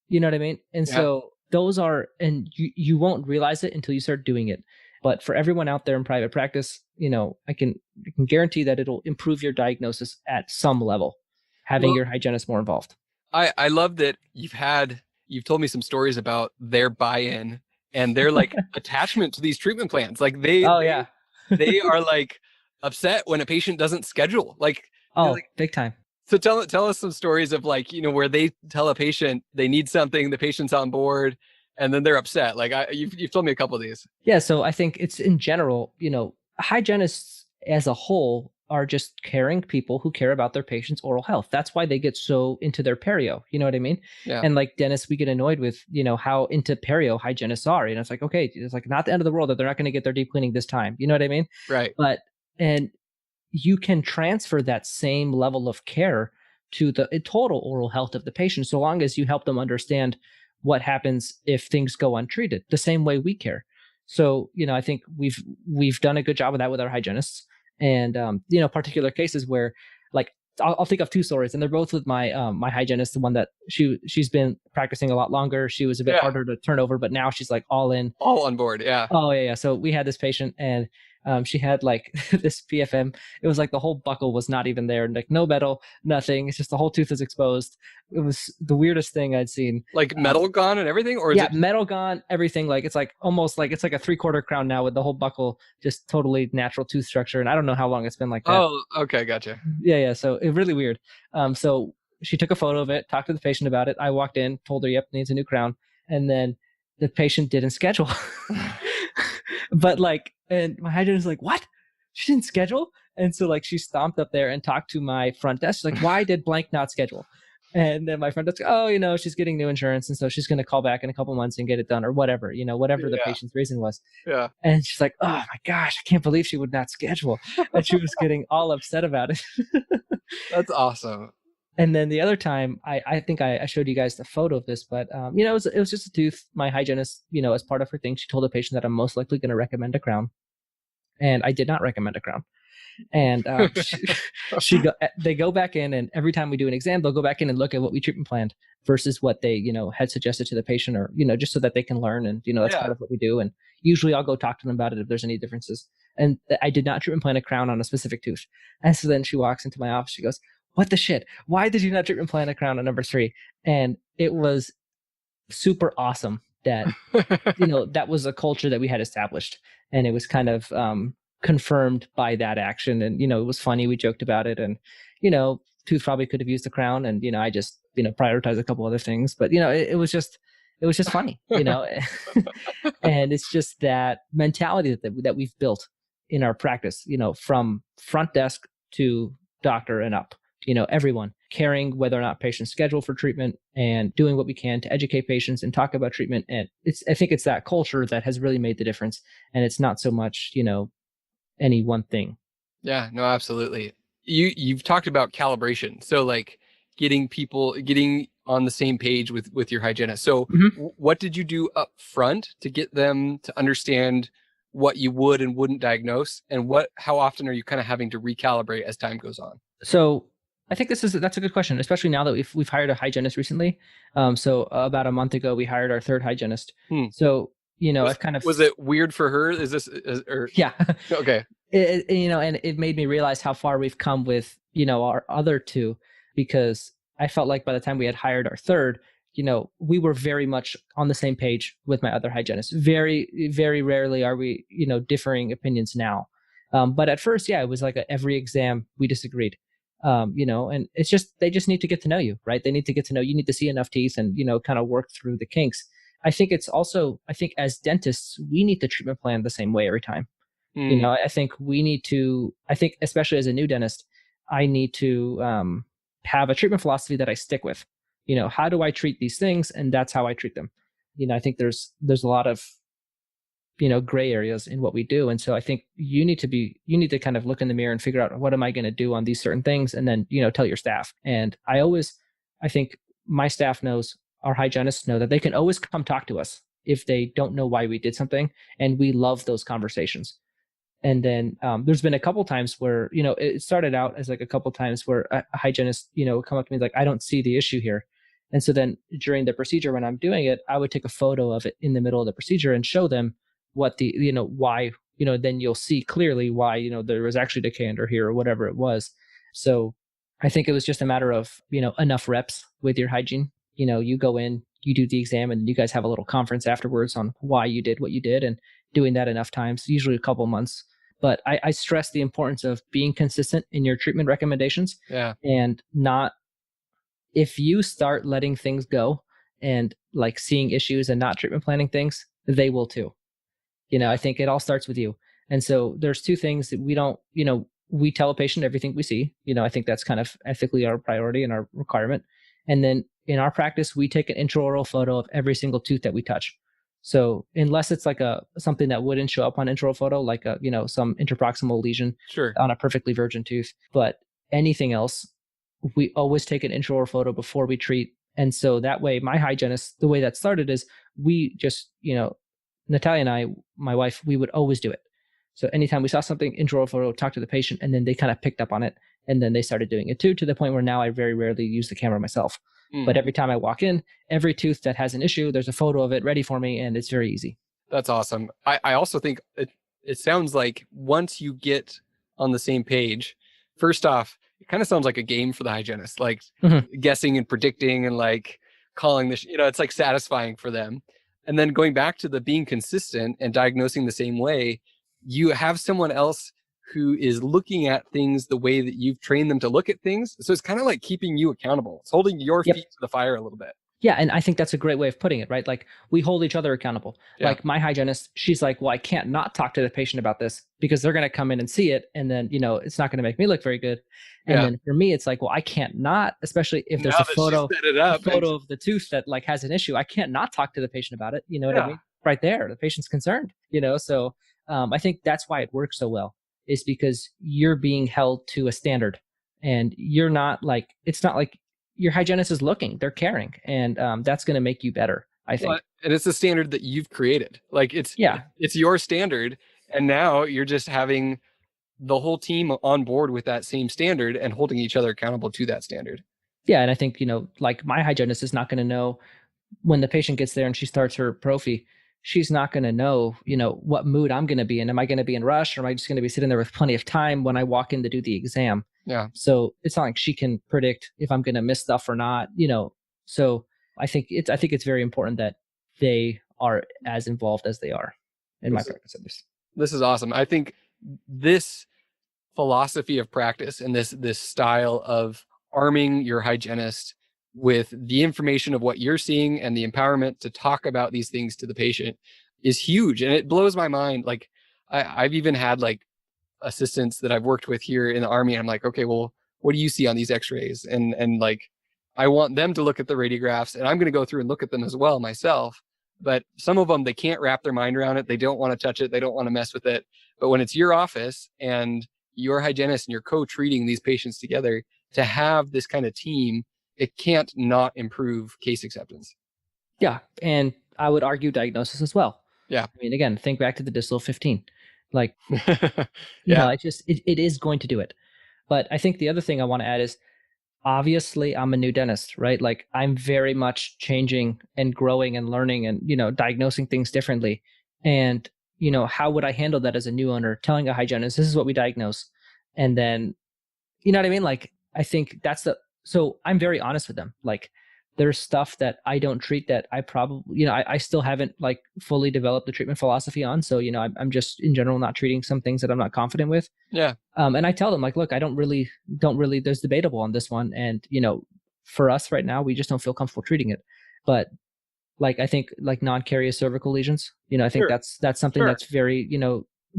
You know what I mean? And Yeah. so those are, and you won't realize it until you start doing it. But for everyone out there in private practice, you know, I can guarantee that it'll improve your diagnosis at some level, having Well, your hygienist more involved. I love that you've told me some stories about their buy-in and their like attachment to these treatment plans. Like they Oh they yeah. they are like upset when a patient doesn't schedule. Like they're Oh, like, big time. so tell us some stories of like, where they tell a patient they need something, the patient's on board, and then they're upset. Like you've told me a couple of these. Yeah, so I think it's in general, you know, hygienists as a whole are just caring people who care about their patients' oral health. That's why they get so into their perio. You know what I mean? Yeah. And like dentists, we get annoyed with, you know, how into perio hygienists are. You know, it's like, okay, it's like not the end of the world that they're not going to get their deep cleaning this time. You know what I mean? Right. But, and you can transfer that same level of care to the total oral health of the patient so long as you help them understand what happens if things go untreated the same way we care. So, you know, I think we've done a good job of that with our hygienists. And you know, particular cases where like I'll think of two stories, and they're both with my my hygienist, the one that she's been practicing a lot longer. She was a bit Yeah. harder to turn over, but now she's like all in. All on board. Yeah. Oh yeah, yeah. So we had this patient, and she had like this PFM. It was like the whole buckle was not even there, and like no metal, nothing. It's just the whole tooth is exposed. It was the weirdest thing I'd seen. Like metal gone and everything, or is Yeah, it? metal gone, everything. Like it's like almost like it's like a 3/4 crown now with the whole buckle, just totally natural tooth structure. And I don't know how long it's been like that. Oh, okay, gotcha. Yeah, yeah. So it really weird. So she took a photo of it, talked to the patient about it. I walked in, told her, "Yep, needs a new crown," and then the patient didn't schedule. But like, and my hygienist was like, "What? She didn't schedule?" And so like she stomped up there and talked to my front desk. She's like, "Why did blank not schedule?" And then my front desk, "Oh, you know, she's getting new insurance, and so she's going to call back in a couple months and get it done, or whatever, you know, whatever the Yeah, patient's reason was." yeah. And she's like, "Oh my gosh, I can't believe she would not schedule," and she was getting all upset about it. That's awesome. And then the other time, I think I showed you guys the photo of this, but you know, it was just a tooth. My hygienist, you know, as part of her thing, she told the patient that I'm most likely going to recommend a crown, and I did not recommend a crown. And they go back in, and every time we do an exam, they'll go back in and look at what we treatment planned versus what they, you know, had suggested to the patient, or you know, just so that they can learn. And you know, that's Yeah. part of what we do. And usually, I'll go talk to them about it if there's any differences. And I did not treatment plan a crown on a specific tooth. And so then she walks into my office. She goes, "What the shit? Why did you not treatment plan a crown on number 3?" And it was super awesome that, you know, that was a culture that we had established, and it was kind of confirmed by that action. And you know, it was funny, we joked about it, and you know, tooth probably could have used the crown, and you know, I just, you know, prioritized a couple other things, but you know, it was just funny, you know. And it's just that mentality that we've built in our practice, you know, from front desk to doctor and up, you know, everyone caring whether or not patients schedule for treatment and doing what we can to educate patients and talk about treatment. And I think it's that culture that has really made the difference. And it's not so much, you know, any one thing. Yeah, no, absolutely. You've talked about calibration. So like getting on the same page with your hygienist. So Mm-hmm. what did you do up front to get them to understand what you would and wouldn't diagnose, and how often are you kind of having to recalibrate as time goes on? So I think that's a good question, especially now that we've hired a hygienist recently. So about a month ago, we hired our third hygienist. Hmm. So you know, Was, I've kind of was it weird for her? Is this or yeah. okay? You know, and it made me realize how far we've come with, you know, our other two, because I felt like by the time we had hired our third, you know, we were very much on the same page with my other hygienist. Very, very rarely are we, you know, differing opinions now. But at first, yeah, it was like every exam we disagreed. You know, and it's just, they just need to get to know you, right? They need to get to know, you need to see enough teeth and, you know, kind of work through the kinks. I think it's also, I think as dentists, we need the treatment plan the same way every time. You Hmm. know, I think we need to, I think especially as a new dentist, I need to have a treatment philosophy that I stick with. You know, how do I treat these things? And that's how I treat them. I think there's a lot of, gray areas in what we do. And so I think you need to kind of look in the mirror and figure out, what am I going to do on these certain things? And then, tell your staff. And I think my staff knows, our hygienists know that they can always come talk to us if they don't know why we did something. And we love those conversations. And then there's been a couple times where, it started out as like a couple times where a hygienist, would come up to me like, I don't see the issue here. And so then during the procedure, when I'm doing it, I would take a photo of it in the middle of the procedure and show them what the, why, then you'll see clearly why, there was actually decay under here or whatever it was. So I think it was just a matter of, enough reps with your hygiene. You go in, you do the exam, and you guys have a little conference afterwards on why you did what you did, and doing that enough times, usually a couple months. But I stress the importance of being consistent in your treatment recommendations. Yeah. And not, if you start letting things go and like seeing issues and not treatment planning things, they will too. I think it all starts with you. And so there's two things that we don't, we tell a patient everything we see. I think that's kind of ethically our priority and our requirement. And then in our practice, we take an intraoral photo of every single tooth that we touch. So unless it's like something that wouldn't show up on intraoral photo, like some interproximal lesion on a perfectly virgin tooth, but anything else, we always take an intraoral photo before we treat. And so that way, my hygienist, the way that started is we just, Natalia and I, my wife, we would always do it. So anytime we saw something, intraoral photo, talk to the patient, and then they kind of picked up on it. And then they started doing it too, to the point where now I very rarely use the camera myself. But every time I walk in, every tooth that has an issue, there's a photo of it ready for me, and it's very easy. That's awesome. I also think it sounds like once you get on the same page, first off, it kind of sounds like a game for the hygienist, like guessing and predicting and like calling this, it's like satisfying for them. And then going back to the being consistent and diagnosing the same way, you have someone else who is looking at things the way that you've trained them to look at things. So it's kind of like keeping you accountable. It's holding your feet to the fire a little bit. Yeah. And I think that's a great way of putting it, right? Like we hold each other accountable. Yeah. Like my hygienist, she's like, well, I can't not talk to the patient about this because they're going to come in and see it. And then, it's not going to make me look very good. And then for me, it's like, well, I can't not, especially if there's a photo of the tooth that like has an issue, I can't not talk to the patient about it. You know what I mean? Right there, the patient's concerned, so I think that's why it works so well, is because you're being held to a standard, and you're not like, it's not like your hygienist is looking, they're caring, and that's going to make you better, I think. Well, and it's a standard that you've created. Like it's your standard, and now you're just having the whole team on board with that same standard and holding each other accountable to that standard. Yeah, and I think, like my hygienist is not going to know when the patient gets there and she starts her prophy, she's not going to know, what mood I'm going to be in. Am I going to be in rush, or am I just going to be sitting there with plenty of time when I walk in to do the exam? Yeah. So it's not like she can predict if I'm going to miss stuff or not, So I think it's very important that they are as involved as they are in my practice at least. This is awesome. I think this philosophy of practice and this style of arming your hygienist with the information of what you're seeing and the empowerment to talk about these things to the patient is huge. And it blows my mind. Like I've even had like assistants that I've worked with here in the Army. And I'm like, okay, well, what do you see on these x-rays? And like, I want them to look at the radiographs, and I'm going to go through and look at them as well myself. But some of them, they can't wrap their mind around it. They don't want to touch it. They don't want to mess with it. But when it's your office and your hygienist and you're co-treating these patients together, to have this kind of team, it can't not improve case acceptance. Yeah. And I would argue diagnosis as well. Yeah. I mean, again, think back to the distal 15. Like, it is going to do it. But I think the other thing I want to add is, obviously I'm a new dentist, right? Like I'm very much changing and growing and learning and, diagnosing things differently. And, how would I handle that as a new owner, telling a hygienist, this is what we diagnose. And then, you know what I mean? Like, I think so I'm very honest with them. Like there's stuff that I don't treat that I probably, I still haven't like fully developed the treatment philosophy on. So, I'm just in general not treating some things that I'm not confident with. Yeah. And I tell them like, look, I don't really, there's debatable on this one. And, for us right now, we just don't feel comfortable treating it. But like, I think like non-carious cervical lesions, I think that's something that's very,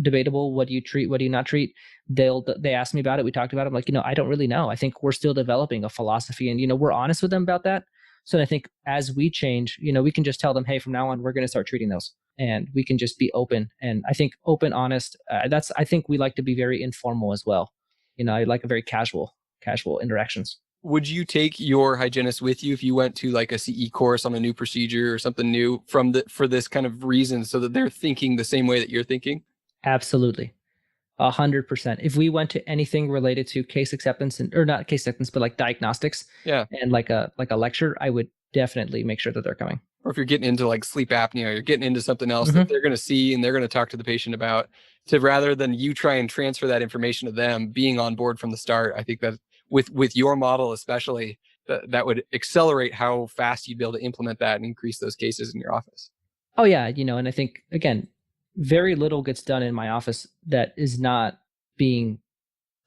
debatable. What do you treat? What do you not treat? They asked me about it. We talked about it. I'm like, I don't really know. I think we're still developing a philosophy, and, we're honest with them about that. So I think as we change, we can just tell them, hey, from now on, we're going to start treating those. And we can just be open. And I think open, honest, I think we like to be very informal as well. I like a very casual interactions. Would you take your hygienist with you if you went to like a CE course on a new procedure or something new for this kind of reason, so that they're thinking the same way that you're thinking? Absolutely. 100%. If we went to anything related to case acceptance or not case acceptance, but like diagnostics, yeah, and like a lecture, I would definitely make sure that they're coming. Or if you're getting into like sleep apnea, you're getting into something else that they're going to see and they're going to talk to the patient about, to rather than you try and transfer that information to them, being on board from the start. I think that with your model especially, that would accelerate how fast you'd be able to implement that and increase those cases in your office. Oh yeah, and I think again, very little gets done in my office that is not being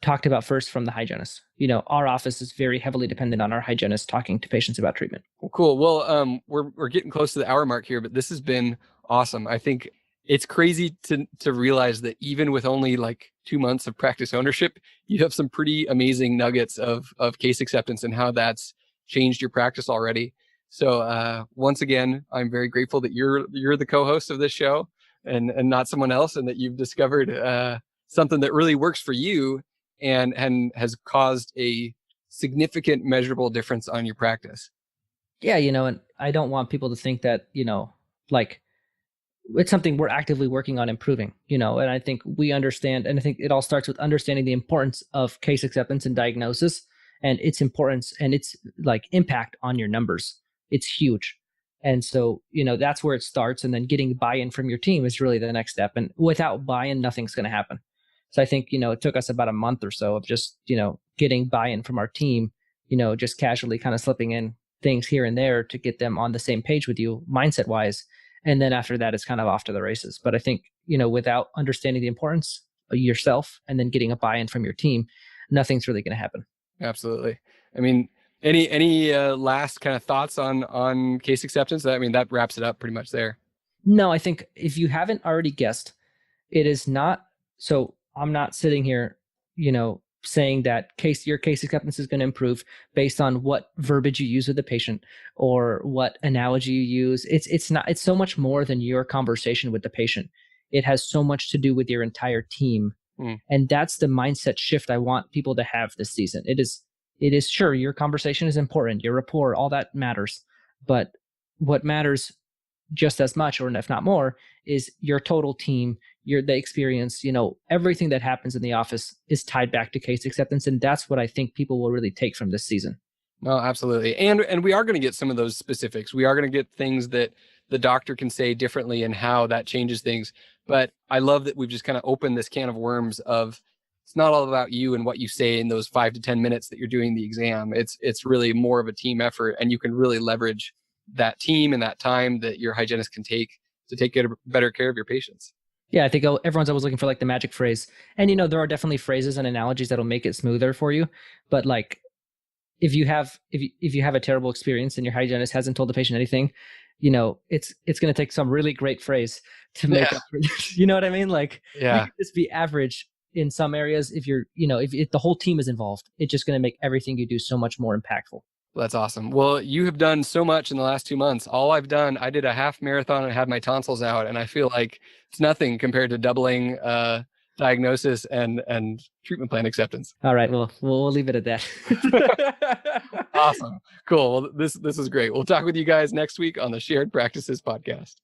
talked about first from the hygienist. Our office is very heavily dependent on our hygienist talking to patients about treatment. Well, cool. Well, we're getting close to the hour mark here, but this has been awesome. I think it's crazy to realize that even with only like 2 months of practice ownership, you have some pretty amazing nuggets of case acceptance and how that's changed your practice already. So once again, I'm very grateful that you're the co-host of this show and not someone else, and that you've discovered something that really works for you and has caused a significant measurable difference on your practice. Yeah, and I don't want people to think that, like it's something we're actively working on improving, and I think we understand, and I think it all starts with understanding the importance of case acceptance and diagnosis and its importance and its like impact on your numbers. It's huge. And so, that's where it starts. And then getting buy-in from your team is really the next step. And without buy-in, nothing's going to happen. So I think, it took us about a month or so of just, getting buy-in from our team, just casually kind of slipping in things here and there to get them on the same page with you mindset wise. And then after that, it's kind of off to the races. But I think, without understanding the importance of yourself and then getting a buy-in from your team, nothing's really going to happen. Absolutely. I mean, any last kind of thoughts on case acceptance? I mean, that wraps it up pretty much there. No, I think if you haven't already guessed, it is not. So I'm not sitting here, saying that your case acceptance is going to improve based on what verbiage you use with the patient or what analogy you use. It's so much more than your conversation with the patient. It has so much to do with your entire team. And that's the mindset shift I want people to have this season. It is sure, your conversation is important, your rapport, all that matters. But what matters just as much, or if not more, is your total team, the experience, everything that happens in the office is tied back to case acceptance. And that's what I think people will really take from this season. No, absolutely. And we are going to get some of those specifics. We are going to get things that the doctor can say differently and how that changes things. But I love that we've just kind of opened this can of worms of, it's not all about you and what you say in those 5 to 10 minutes that you're doing the exam. It's really more of a team effort, and you can really leverage that team and that time that your hygienist can take to take better care of your patients. Yeah, I think everyone's always looking for like the magic phrase. And, there are definitely phrases and analogies that'll make it smoother for you. But like, if you have a terrible experience and your hygienist hasn't told the patient anything, it's going to take some really great phrase to make up for this. You know what I mean? Like, you can just be average in some areas. If you're, if the whole team is involved, it's just going to make everything you do so much more impactful. That's awesome. Well, you have done so much in the last 2 months. All I've done, I did a half marathon and had my tonsils out, and I feel like it's nothing compared to doubling diagnosis and treatment plan acceptance. All right. Well, we'll leave it at that. Awesome. Cool. Well, this is great. We'll talk with you guys next week on the Shared Practices podcast.